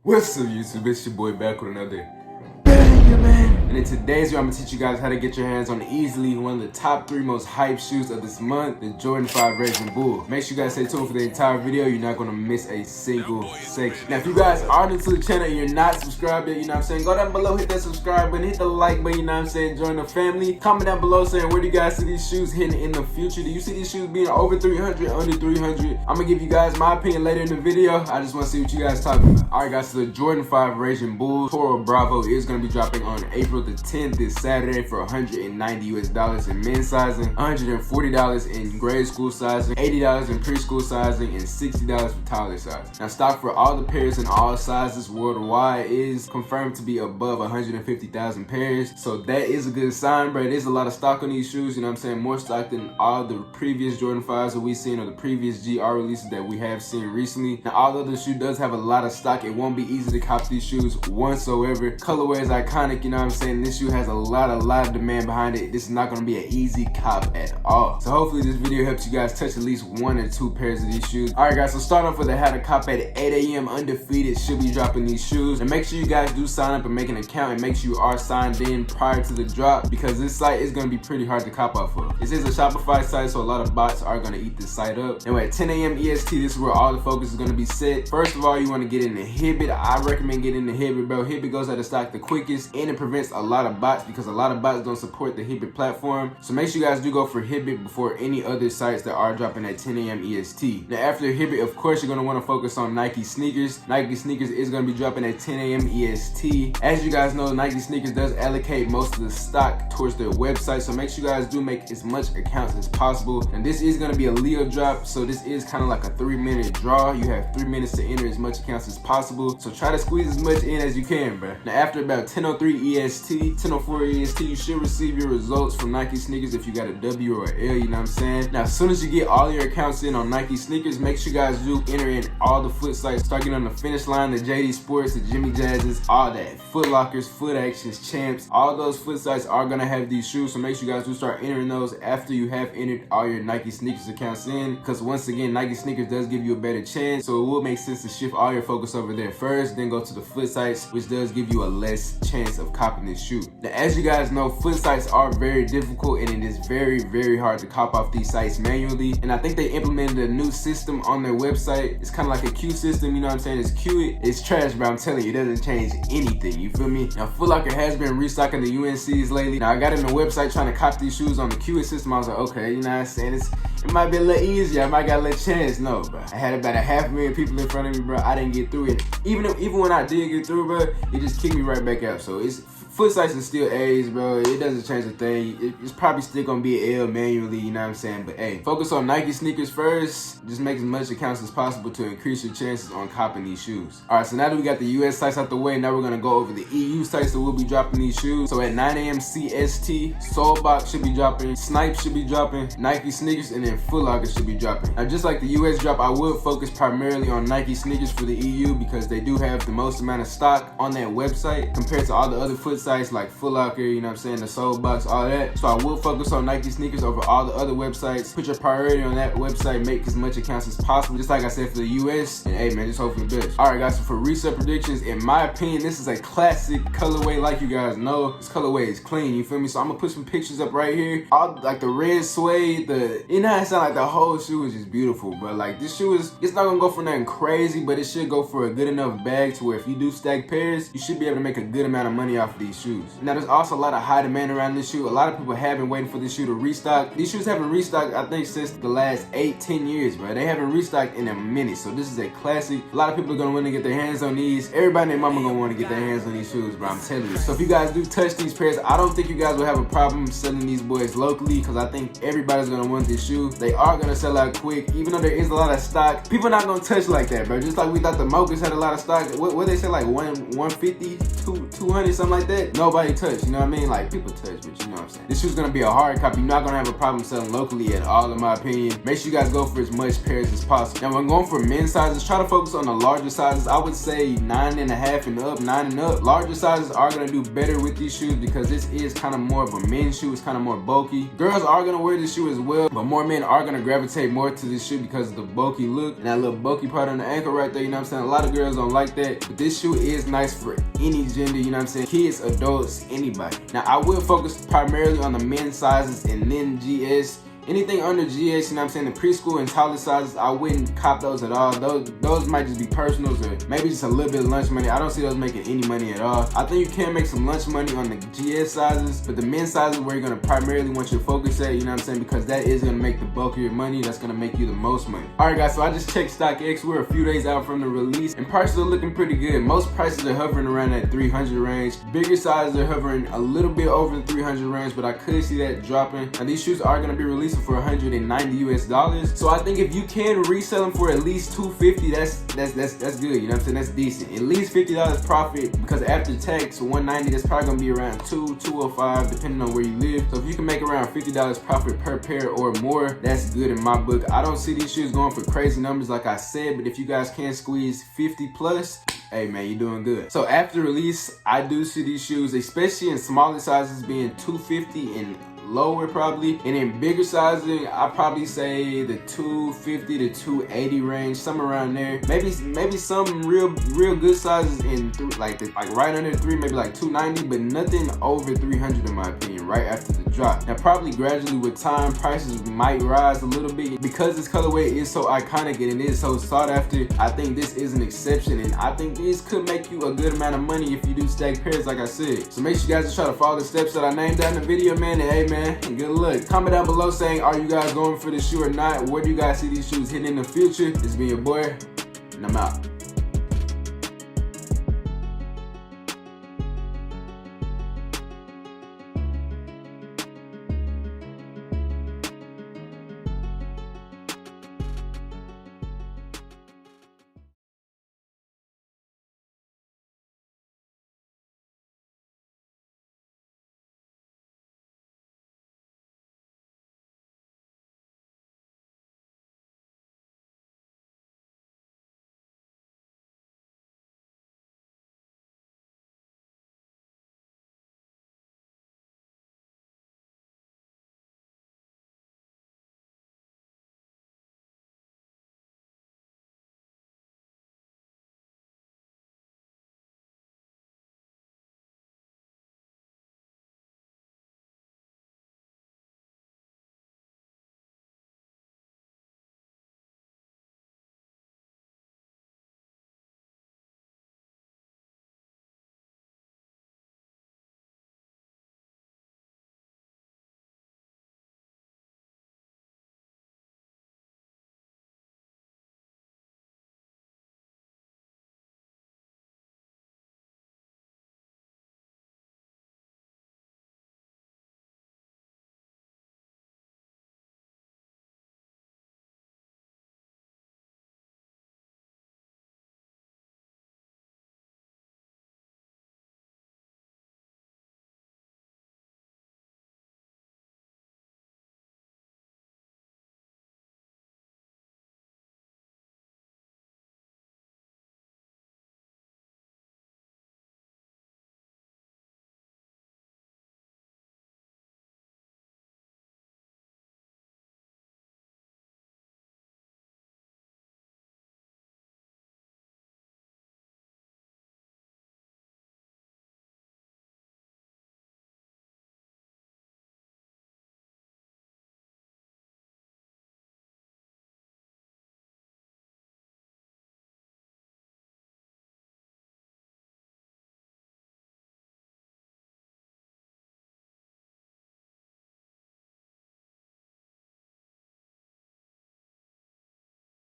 What's up, YouTube? It's your boy back with another banger, man. And in today's video, I'm gonna teach you guys how to get your hands on easily one of the top 3 most hyped shoes of this month, the Jordan 5 Raging Bull. Make sure you guys stay tuned for the entire video. You're not gonna miss a single section. Now, if you guys are new to the channel and you're not subscribed yet, you know what I'm saying, go down below, hit that subscribe button, hit the like button, you know what I'm saying, join the family. Comment down below saying, where do you guys see these shoes hitting in the future? Do you see these shoes being over 300, under 300? I'm gonna give you guys my opinion later in the video. I just wanna see what you guys talking about. Alright guys, so the Jordan 5 Raging Bull Toro Bravo is gonna be dropping on April the 10th, this Saturday, for $190 US in men's sizing, $140 in grade school sizing, $80 in preschool sizing, and $60 for toddler size. Now, stock for all the pairs in all sizes worldwide is confirmed to be above 150,000 pairs. So that is a good sign, bro. There's a lot of stock on these shoes, you know what I'm saying? More stock than all the previous Jordan 5s that we've seen or the previous GR releases that we have seen recently. Now, although the shoe does have a lot of stock, it won't be easy to cop these shoes whatsoever. Colorway is iconic, you know what I'm saying? This shoe has a lot of demand behind it. This is not gonna be an easy cop at all. So hopefully this video helps you guys touch at least 1 or 2 pairs of these shoes. Alright guys, so starting off with the how to cop at 8 AM undefeated should be dropping these shoes. And make sure you guys do sign up and make an account, and make sure you are signed in prior to the drop, because this site is gonna be pretty hard to cop off of. This is a Shopify site, so a lot of bots are gonna eat this site up. Anyway, at 10 AM EST, this is where all the focus is gonna be set. First of all, you wanna get in the Hibbit. I recommend getting the Hibbit, bro. Hibbit goes out of stock the quickest, and it prevents a lot of bots, because a lot of bots don't support the Hibbit platform. So make sure you guys do go for Hibbit before any other sites that are dropping at 10 AM EST. Now after Hibbit, of course, you're gonna wanna focus on Nike sneakers. Nike sneakers is gonna be dropping at 10 AM EST. As you guys know, Nike sneakers does allocate most of the stock towards their website, so make sure you guys do make as much accounts as possible. And this is gonna be a Leo drop, so this is kind of like a 3-minute draw. You have 3 minutes to enter as much accounts as possible, so try to squeeze as much in as you can, bro. Now after about 10:03 EST, 10:04 EST, you should receive your results from Nike sneakers if you got a W or a L, you know what I'm saying? Now as soon as you get all your accounts in on Nike sneakers, make sure you guys do enter in all the foot sites, start getting on the Finish Line, the JD Sports, the Jimmy Jazzes, all that. Foot Lockers, Foot Actions, Champs, all those foot sites are gonna have these shoes, so make sure you guys do start entering those after you have entered all your Nike sneakers accounts in, because once again, Nike sneakers does give you a better chance, so it will make sense to shift all your focus over there first, then go to the foot sites, which does give you a less chance of copying this shoe. Now as you guys know, foot sites are very difficult, and it is very hard to cop off these sites manually. And I think they implemented a new system on their website. It's kind of like a queue system, you know what I'm saying? It's queue. It's trash, but I'm telling you, it doesn't change anything, you feel me? Now Foot Locker has been restocking the UNCs lately. Now I got in the website trying to cop these shoes on the queue system. I was like, okay, you know what I'm saying? It might be a little easier. I might got a little chance. No, bro. I had about 500,000 people in front of me, bro. I didn't get through it. Even when I did get through, bro, it just kicked me right back out. So foot sites is still A's, bro. It doesn't change a thing. It's probably still gonna be an L manually, you know what I'm saying? But hey, focus on Nike sneakers first. Just make as much accounts as possible to increase your chances on copping these shoes. Alright, so now that we got the US sites out the way, now we're gonna go over the EU sites that will be dropping these shoes. So at 9 AM CST, Soulbox should be dropping, Snipe should be dropping, Nike sneakers, and then Foot Locker should be dropping. Now just like the US drop, I will focus primarily on Nike sneakers for the EU, because they do have the most amount of stock on that website compared to all the other foot sites like Foot Locker, you know what I'm saying, the Soulbox, all that. So I will focus on Nike sneakers over all the other websites. Put your priority on that website, make as much accounts as possible, just like I said for the US. And hey man, just hope for the best. Alright guys, so for resale predictions, in my opinion, this is a classic colorway. Like you guys know, this colorway is clean, you feel me? So I'm gonna put some pictures up right here. All like the red suede, you know how it sound like the whole shoe is just beautiful, bro. Like this shoe it's not gonna go for nothing crazy, but it should go for a good enough bag to where if you do stack pairs, you should be able to make a good amount of money off of these shoes. Now there's also a lot of high demand around this shoe. A lot of people have been waiting for this shoe to restock. These shoes haven't restocked, I think, since the last 8-10 years, bro. They haven't restocked in a minute, so this is a classic. A lot of people are gonna want to get their hands on these. Everybody and their mama gonna want to get their hands on these shoes, bro. I'm telling you. So if you guys do touch these pairs, I don't think you guys will have a problem selling these boys locally, because I think everybody's gonna want this shoe. They are gonna sell out quick, even though there is a lot of stock. People not gonna touch like that, bro. Just like we thought the Mochas had a lot of stock. What they say, like 150, 200, something like that. Nobody touched, you know what I mean? Like people touch, but you know, what I'm saying. This shoe's gonna be a hard copy. You're not gonna have a problem selling locally at all, in my opinion. Make sure you guys go for as much pairs as possible. Now when going for men's sizes, try to focus on the larger sizes. I would say 9.5 and up, 9 and up. Larger sizes are gonna do better with these shoes because this is kind of more of a men's shoe. It's kind of more bulky. Girls are gonna wear this shoe as well, but more men are gonna gravitate more to this shoe because of the bulky look and that little bulky part on the ankle right there, you know what I'm saying? A lot of girls don't like that, but this shoe is nice for any gender, you know what I'm saying? Kids, adults, anybody. Now I will focus primarily on the men's sizes and then GS. Anything under GS, you know what I'm saying, the preschool and toddler sizes, I wouldn't cop those at all. Those might just be personals or maybe just a little bit of lunch money. I don't see those making any money at all. I think you can make some lunch money on the GS sizes, but the men's sizes where you're gonna primarily want your focus at, you know what I'm saying, because that is gonna make the bulk of your money. That's gonna make you the most money. Alright guys, so I just checked StockX. We're a few days out from the release and prices are looking pretty good. Most prices are hovering around that 300 range. Bigger sizes are hovering a little bit over the 300 range, but I could see that dropping. Now these shoes are gonna be released for $190 US. So I think if you can resell them for at least $250, that's good, you know what I'm saying? That's decent. At least $50 profit, because after tax, $190, that's probably gonna be around $205 depending on where you live. So if you can make around $50 profit per pair or more, that's good in my book. I don't see these shoes going for crazy numbers like I said, but if you guys can squeeze 50 plus, hey man, you're doing good. So after release, I do see these shoes, especially in smaller sizes, being $250 and lower probably, and in bigger sizing I probably say the $250 to $280 range, somewhere around there. Maybe some real good sizes in like right under 3, maybe like $290, but nothing over $300 in my opinion right after the drop. Now probably gradually with time prices might rise a little bit because this colorway is so iconic and it is so sought after. I think this is an exception, and I think this could make you a good amount of money if you do stack pairs like I said. So make sure you guys just try to follow the steps that I named down in the video, man, and hey man, good luck. Comment down below saying, are you guys going for this shoe or not? Where do you guys see these shoes hitting in the future? This has been your boy, and I'm out.